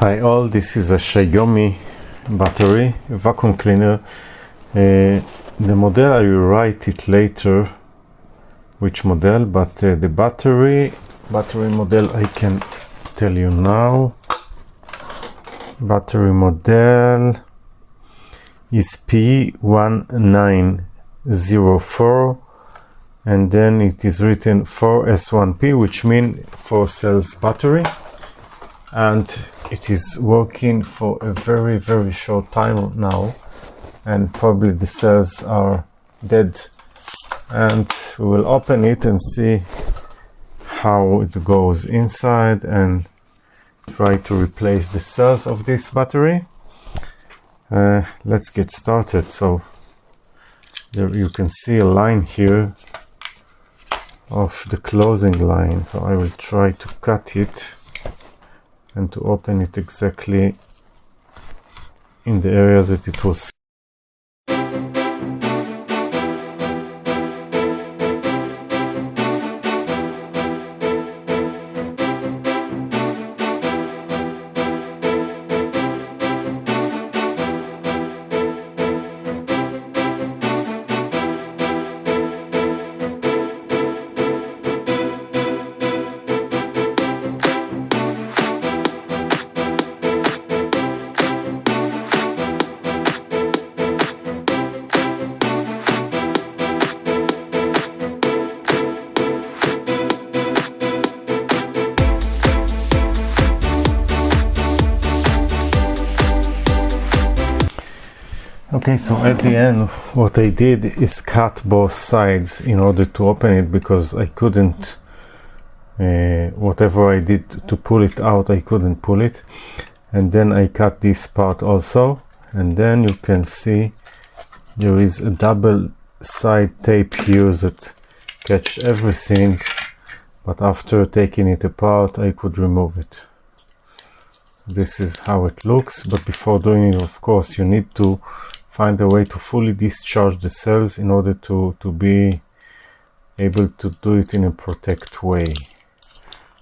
Hi all, this is a Xiaomi battery vacuum cleaner. The model I will write it later which model, but the battery model I can tell you now. Battery model is P1904 and then it is written 4S1P, which means 4 cells battery, and it is working for a very short time now, and probably the cells are dead, and we will open it and see how it goes inside and try to replace the cells of this battery. Let's get started. So there you can see a line here of the closing line, so I will try to cut it and to open it exactly in the areas that it was. Okay, so at the end what I did is cut both sides in order to open it, because I couldn't, whatever I did to pull it out, I couldn't pull it. And then I cut this part also, and then you can see there is a double side tape here that catch everything, but after taking it apart I could remove it. This is how it looks, but before doing it, of course, you need to find a way to fully discharge the cells in order to be able to do it in a protect way.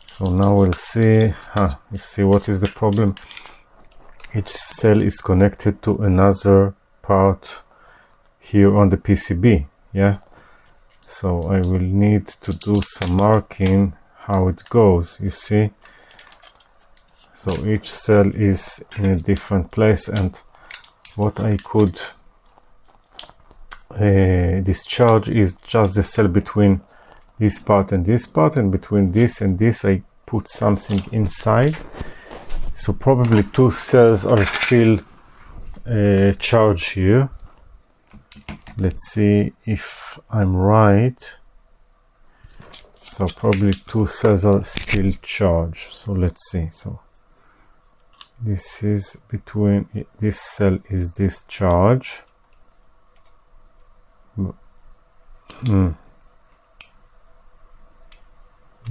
So now we'll see. You see what is the problem? Each cell is connected to another part here on the PCB. Yeah, so I will need to do some marking how it goes, you see. So each cell is in a different place, and what I could discharge is just the cell between this part and this part, and between this and this I put something inside. So probably 2 cells are still charged here. Let's see if I'm right. So probably 2 cells are still charged. So let's see. So this is between, this cell is discharged.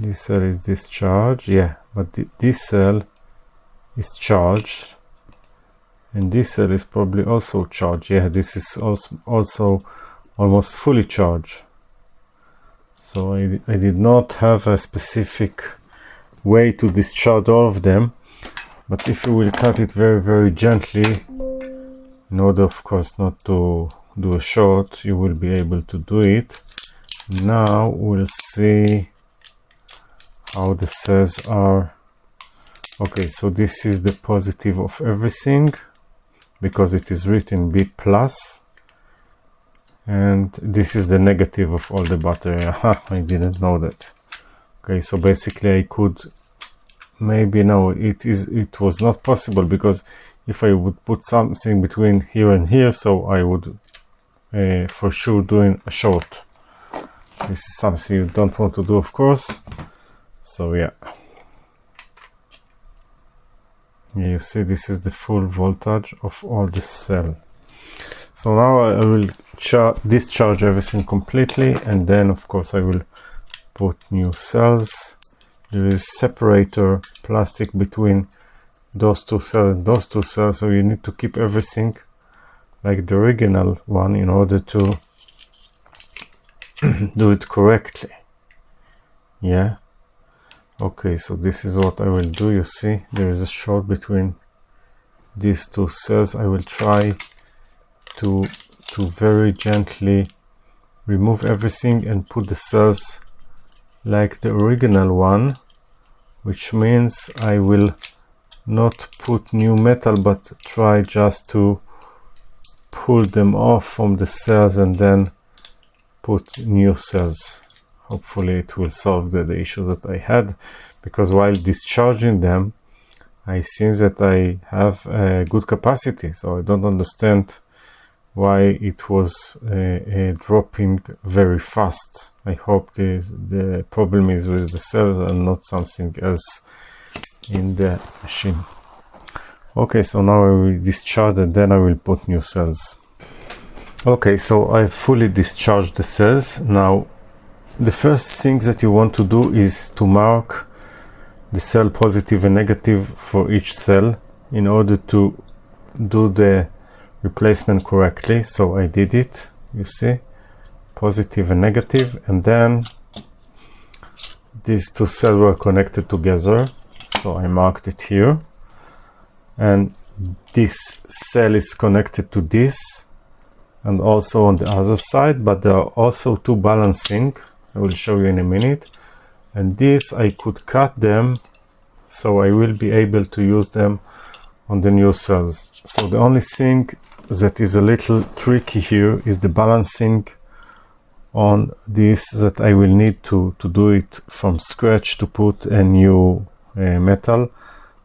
This cell is discharged, yeah, but this cell is charged, and this cell is probably also charged. Yeah, this is also almost fully charged. So I did not have a specific way to discharge all of them. But if you will cut it very gently, in order of course not to do a short, you will be able to do it. Now we'll see how the cells are. Okay, so this is the positive of everything, because it is written B+, and this is the negative of all the battery. I didn't know that. Okay, so basically I could, maybe no, it was not possible, because if I would put something between here and here, so I would for sure doing a short. This is something you don't want to do, of course. So yeah, you see this is the full voltage of all the cell. So now I will discharge everything completely, and then of course I will put new cells. There is separator plastic between those 2 cells and those 2 cells, so you need to keep everything like the original one in order to do it correctly. Yeah, Okay, so this is what I will do. You see there is a short between these two cells. I will try to very gently remove everything and put the cells like the original one, which means I will not put new metal but try just to pull them off from the cells and then put new cells. Hopefully it will solve the issues that I had, because while discharging them I see that I have a good capacity, so I don't understand why it was dropping very fast. I hope the problem is with the cells and not something else in the machine. Okay, so now I will discharge and then I will put new cells. Okay, so I fully discharged the cells. Now the first thing that you want to do is to mark the cell positive and negative for each cell in order to do the replacement correctly. So I did it, you see, positive and negative, and then these two cells were connected together, so I marked it here, and this cell is connected to this and also on the other side, but there are also two balancing. I will show you in a minute, and this I could cut them so I will be able to use them on the new cells. So the only thing that is a little tricky here is the balancing on this, that I will need to do it from scratch to put a new metal.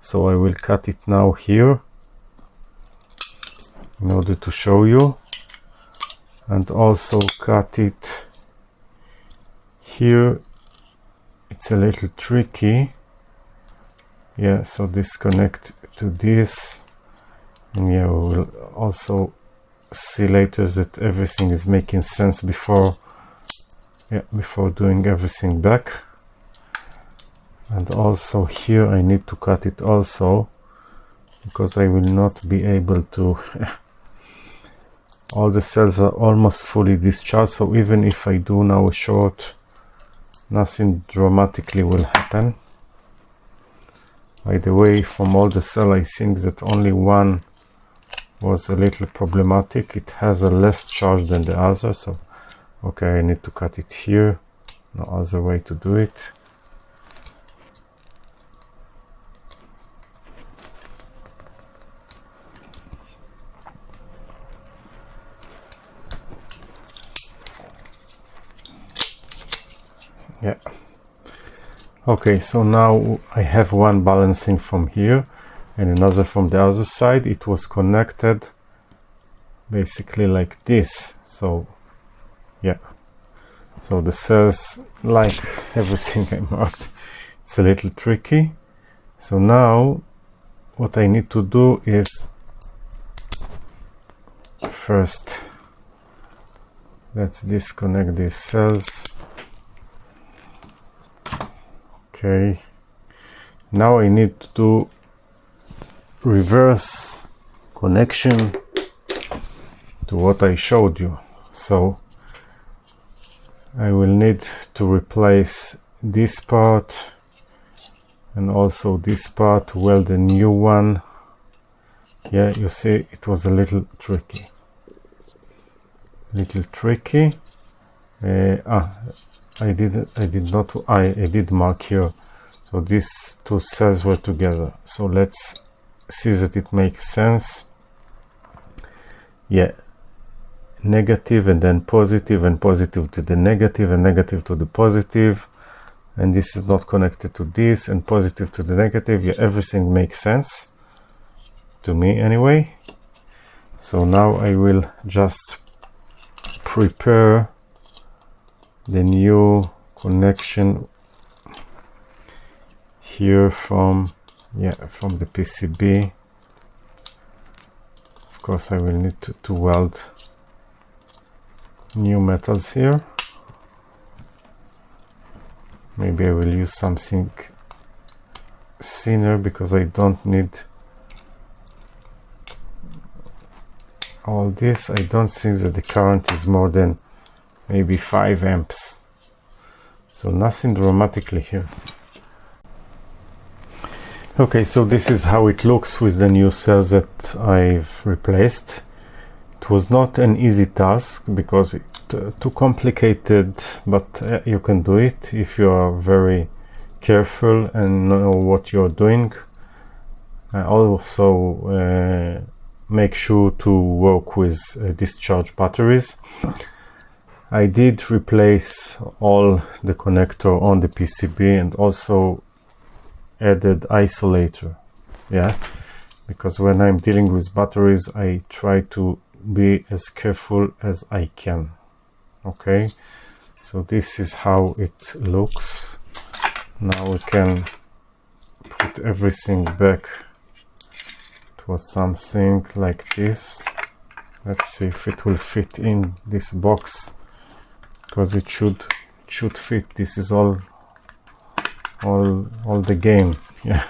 So I will cut it now here in order to show you, and also cut it here. It's a little tricky, yeah, so this connect to this, and yeah, we will also see later that everything is making sense before doing everything back. And also here I need to cut it also, because I will not be able to all the cells are almost fully discharged, so even if I do now a short, nothing dramatically will happen. By the way, from all the cells I think that only one was a little problematic. It has a less charge than the other, so okay, I need to cut it here. No other way to do it. Yeah. Okay, so now I have one balancing from here and another from the other side. It was connected basically like this. So yeah, so the cells, like everything I marked, it's a little tricky. So now what I need to do is, first let's disconnect these cells. Okay, now I need to do reverse connection to what I showed you. So I will need to replace this part and also this part to weld a new one. Yeah, you see it was a little tricky. I did mark here, so these two cells were together, so let's see that it makes sense. Yeah, negative and then positive, and positive to the negative and negative to the positive, and this is not connected to this, and positive to the negative. Yeah, everything makes sense to me anyway. So now I will just prepare the new connection here from the PCB. Of course I will need to weld new metals here. Maybe I will use something thinner because I don't need all this. I don't think that the current is more than maybe 5 amps, so nothing dramatically here. Okay, so this is how it looks with the new cells that I've replaced. It was not an easy task because it's too complicated, but you can do it if you are very careful and know what you're doing. Also make sure to work with discharge batteries. I did replace all the connector on the PCB and also added isolator, yeah, because when I'm dealing with batteries I try to be as careful as I can. Okay, so this is how it looks. Now we can put everything back to something like this. Let's see if it will fit in this box, because it should fit. This is all the game. Yeah,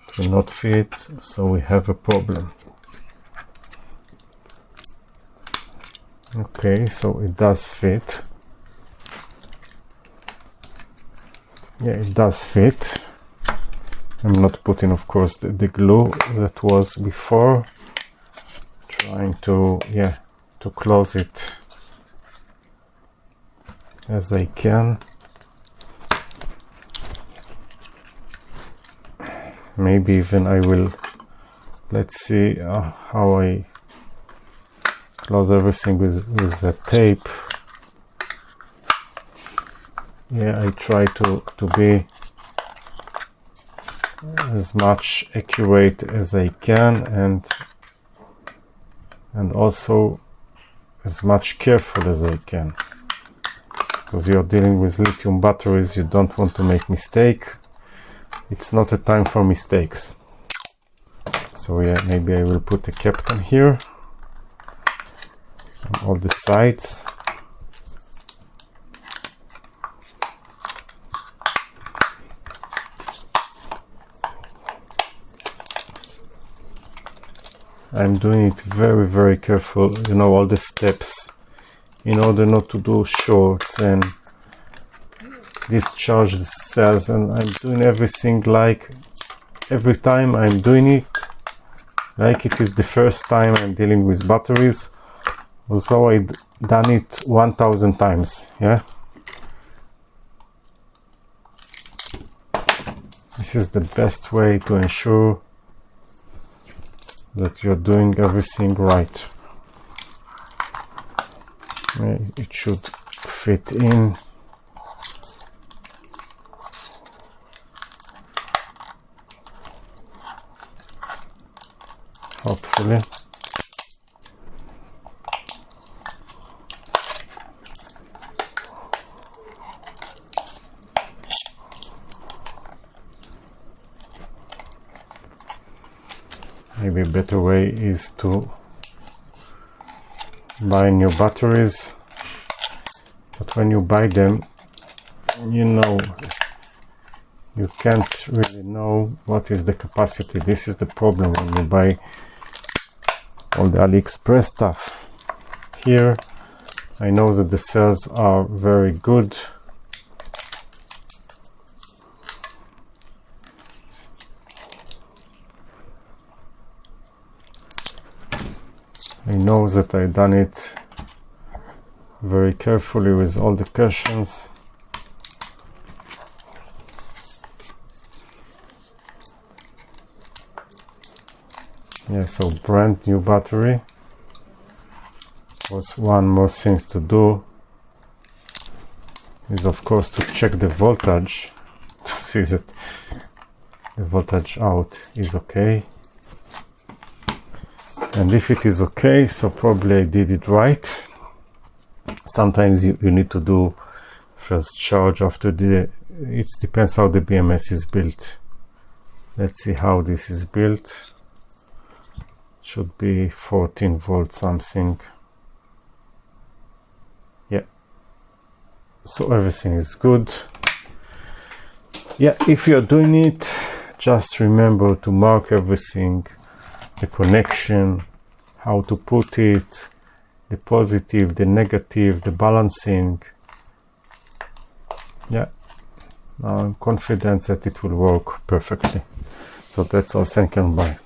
it will not fit, so we have a problem. Okay, so it does fit. Yeah, it does fit. I'm not putting, of course, the glue that was before. Trying to, yeah, to close it as I can. Maybe even I will, let's see how I close everything with the tape. Yeah, I try to be as much accurate as I can, and also as much careful as I can, because you're dealing with lithium batteries. You don't want to make mistake. It's not a time for mistakes. So yeah, maybe I will put a cap on here on all the sides. I'm doing it very careful, you know, all the steps, in order not to do shorts and discharge the cells. And I'm doing everything like every time I'm doing it like it is the first time I'm dealing with batteries, although I've done it 1000 times. Yeah, this is the best way to ensure that you're doing everything right. It should fit in. Hopefully. Maybe a better way is to buy new batteries, but when you buy them, you know, you can't really know what is the capacity. This is the problem when you buy all the AliExpress stuff. Here I know that the cells are very good. I know that I've done it very carefully with all the cautions. Yeah, so brand new battery. Was one more thing to do is, of course, to check the voltage to see that the voltage out is okay. And if it is okay, so probably I did it right. Sometimes you need to do first charge after the, it depends how the BMS is built. Let's see how this is built. Should be 14 volts something. Yeah, so everything is good. Yeah, if you're doing it, just remember to mark everything, the connection, how to put it, the positive, the negative, the balancing. Yeah, I'm confident that it will work perfectly. So that's all. Thank you and bye.